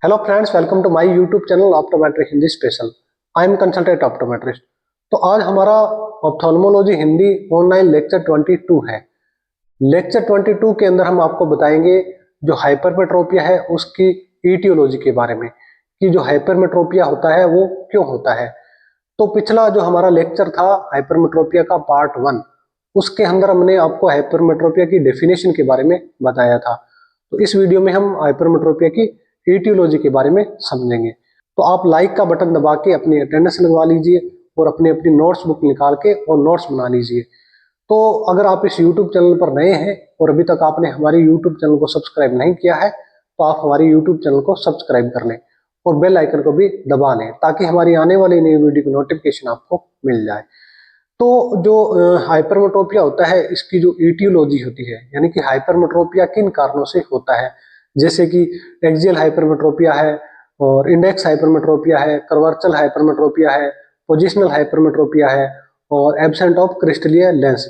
Hello friends, welcome to my YouTube channel optometric Hindi special. I am consultant optometrist. तो आज हमारा ophthalmology Hindi online lecture 22 है। Lecture 22 के अंदर हम आपको बताएंगे जो हाइपरमेट्रोपिया है उसकी ईटियोलॉजी के बारे में, कि जो हाइपरमेट्रोपिया होता है वो क्यों होता है। तो पिछला जो हमारा लेक्चर था हाइपरमेट्रोपिया का पार्ट 1, उसके अंदर हमने आपको हाइपरमेट्रोपिया की डेफिनेशन के बारे में बताया था। तो इस वीडियो में हम हाइपरमेट्रोपिया की ईटियोलॉजी के बारे में समझेंगे। तो आप लाइक का बटन दबा के अपनी अटेंडेंस लगवा लीजिए और अपनी अपनी नोट्स बुक निकाल के और नोट्स बना लीजिए। तो अगर आप इस यूट्यूब चैनल पर नए हैं और अभी तक आपने हमारे यूट्यूब चैनल को सब्सक्राइब नहीं किया है, तो आप हमारे यूट्यूब चैनल को सब्सक्राइब कर लें और बेल आइकन को भी दबा लें, ताकि हमारी आने वाली नई वीडियो की नोटिफिकेशन आपको मिल जाए। तो जो हाइपरमेट्रोपिया होता है, इसकी जो ईटियोलॉजी होती है, यानी कि हाइपरमेट्रोपिया किन कारणों से होता है, जैसे कि एक्सियल हाइपरमेट्रोपिया है और इंडेक्स हाइपरमेट्रोपिया है, कर्वर्चल हाइपरमेट्रोपिया है, पोजिशनल हाइपरमेट्रोपिया है और एब्सेंट ऑफ क्रिस्टलीय लेंस।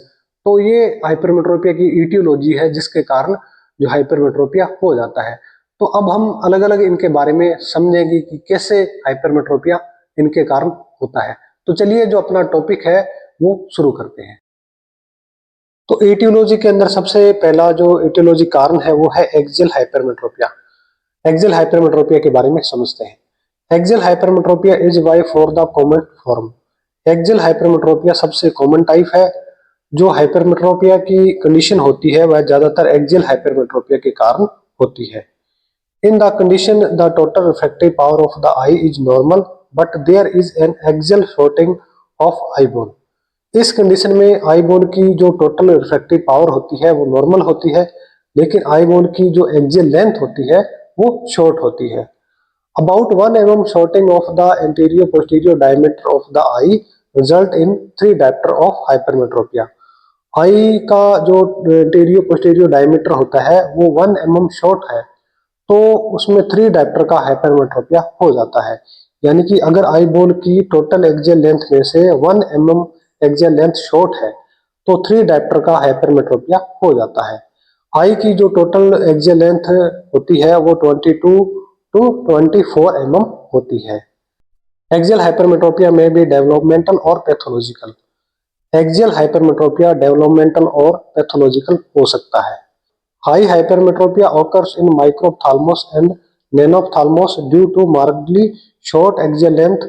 तो ये हाइपरमेट्रोपिया की ईटियोलॉजी है जिसके कारण जो हाइपरमेट्रोपिया हो जाता है। तो अब हम अलग अलग इनके बारे में समझेंगे कि कैसे हाइपरमेट्रोपिया इनके कारण होता है। तो चलिए जो अपना टॉपिक है वो शुरू करते हैं। तो एटियोलॉजी के अंदर सबसे पहला जो एटियोलॉजी कारण है वो है एक्सियल हाइपरमेट्रोपिया। एक्सियल हाइपरमेट्रोपिया के बारे में समझते हैं। Axial hypermetropia is by for the common form. Axial hypermetropia सबसे कॉमन टाइप है। जो हाइपरमेट्रोपिया की कंडीशन होती है वह ज्यादातर एक्सियल हाइपरमेट्रोपिया के कारण होती है। In the condition, the total refractive power of the eye is normal, but there is an axial shorting of eye bone. इस कंडीशन में आई बोन की जो टोटल रिफ्रैक्टिव पावर होती है वो नॉर्मल होती है, लेकिन आई बोन की जो एक्सियल लेंथ होती है वो शॉर्ट होती है। About 1 mm shortening of the anterior posterior diameter of the eye result in 3 dioptre of hypermetropia. Eye का जो एंटीरियर पोस्टीरियर डायमीटर होता है वो 1 mm शॉर्ट है, तो उसमें 3 डायप्टर का हाइपरमेट्रोपिया हो जाता है। यानी कि अगर आई बोन की टोटल एक्सियल लेंथ में से 1 mm एक्सियल लेंथ शॉर्ट है तो 3 डायप्टर का हाइपरमेट्रोपिया हो जाता है। आई की जो टोटल एक्सियल लेंथ होती है वो 22 टू 24 mm होती है। एक्सियल हाइपरमेट्रोपिया में भी डेवलपमेंटल और पैथोलॉजिकल। एक्सियल हाइपरमेट्रोपिया डेवलपमेंटल और पैथोलॉजिकल हो सकता है। High hypermetropia occurs in microphthalmos and nanophthalmos due to markedly short axial length,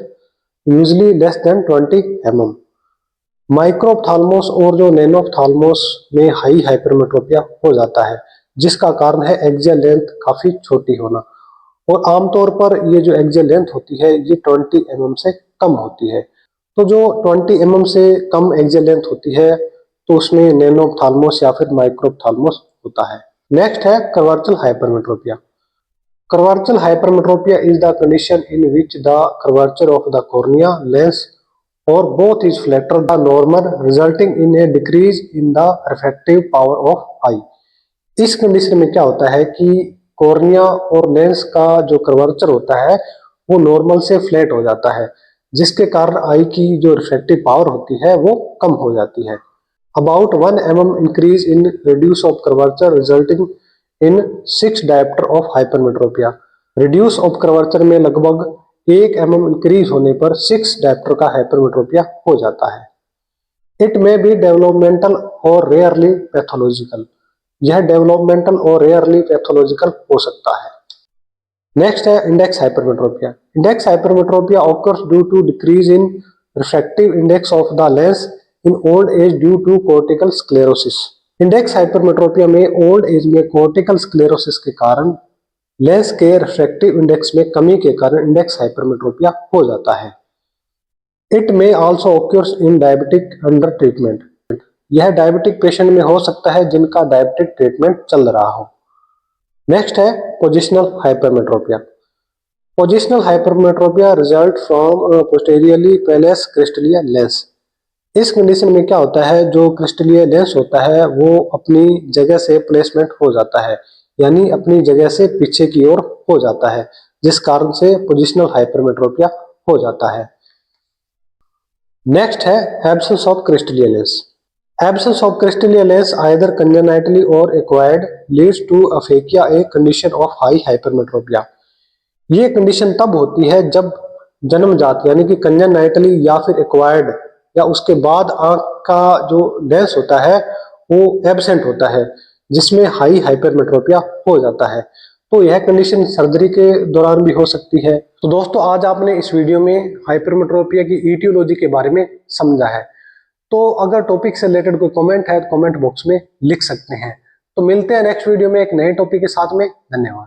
usually less than 20 mm. माइक्रोप्थाल्मोस और जो नैनोप्थाल्मोस में हाई हाइपरमेट्रोपिया हो जाता है, जिसका कारण है एक्सियल लेंथ काफी छोटी होना। और आमतौर पर ये जो एक्सियल लेंथ होती है ये 20 mm से कम होती है। तो जो 20 mm से कम एक्सियल लेंथ होती है तो उसमें नैनोप्थाल्मोस या फिर माइक्रोप्थाल्मोस होता है। नेक्स्ट है curvatural hypermetropia. Curvatural hypermetropia is the condition in which the curvature of the cornea lens और both is flatter the normal resulting in a decrease in the refractive power of eye. इस condition में क्या होता है कि cornea और lens का जो कर्वर्चर होता है वो नॉर्मल से फ्लैट हो जाता है, जिसके कारण आई की जो रिफ्रैक्टिव पावर होती है वो कम हो जाती है। About 1 mm increase in radius of curvature resulting in 6 diopter of hypermetropia. Radius of curvature में लगभग 1 mm इंक्रीज होने पर 6 डायप्टर का हाइपरमेट्रोपिया हो जाता है। इट में बी डेवलपमेंटल और रेयरली पैथोलॉजिकल। यह डेवलपमेंटल और रेयरली पैथोलॉजिकल हो सकता है। नेक्स्ट है index hypermetropia. Index hypermetropia occurs due to decrease in refractive index of the lens in old age due to cortical sclerosis. Index hypermetropia में old age में cortical sclerosis के कारण lens के refractive index में कमी के कारण इंडेक्स हाइपरमेट्रोपिया हो जाता है। इट में also occurs in diabetic under treatment. यह डायबिटिक पेशेंट में हो सकता है जिनका डायबिटिक ट्रीटमेंट चल रहा हो। नेक्स्ट है positional hypermetropia. Positional hypermetropia result from posteriorly place क्रिस्टलीय लेंस। इस कंडीशन में क्या होता है, जो क्रिस्टलीय लेंस होता है वो अपनी जगह से प्लेसमेंट हो जाता है, यानी अपनी जगह से पीछे की ओर हो जाता है, जिस कारण से पोजिशनल हाइपरमेट्रोपिया हो जाता है। नेक्स्ट है absence of crystalline lens. Absence of crystalline lens either congenitally और acquired leads to aphakia, a condition of high hypermetropia. ये कंडीशन तब होती है जब जन्मजात यानी कि कंजेनाइटली या फिर एक्वायर्ड या उसके बाद आंख का जो लेंस होता है वो एब्सेंट होता है, जिसमें हाई हाइपरमेट्रोपिया हो जाता है। तो यह कंडीशन सर्जरी के दौरान भी हो सकती है। तो दोस्तों आज आपने इस वीडियो में हाइपरमेट्रोपिया की ईटियोलॉजी के बारे में समझा है। तो अगर टॉपिक से रिलेटेड कोई कमेंट है तो कमेंट बॉक्स में लिख सकते हैं। तो मिलते हैं नेक्स्ट वीडियो में एक नए टॉपिक के साथ में। धन्यवाद।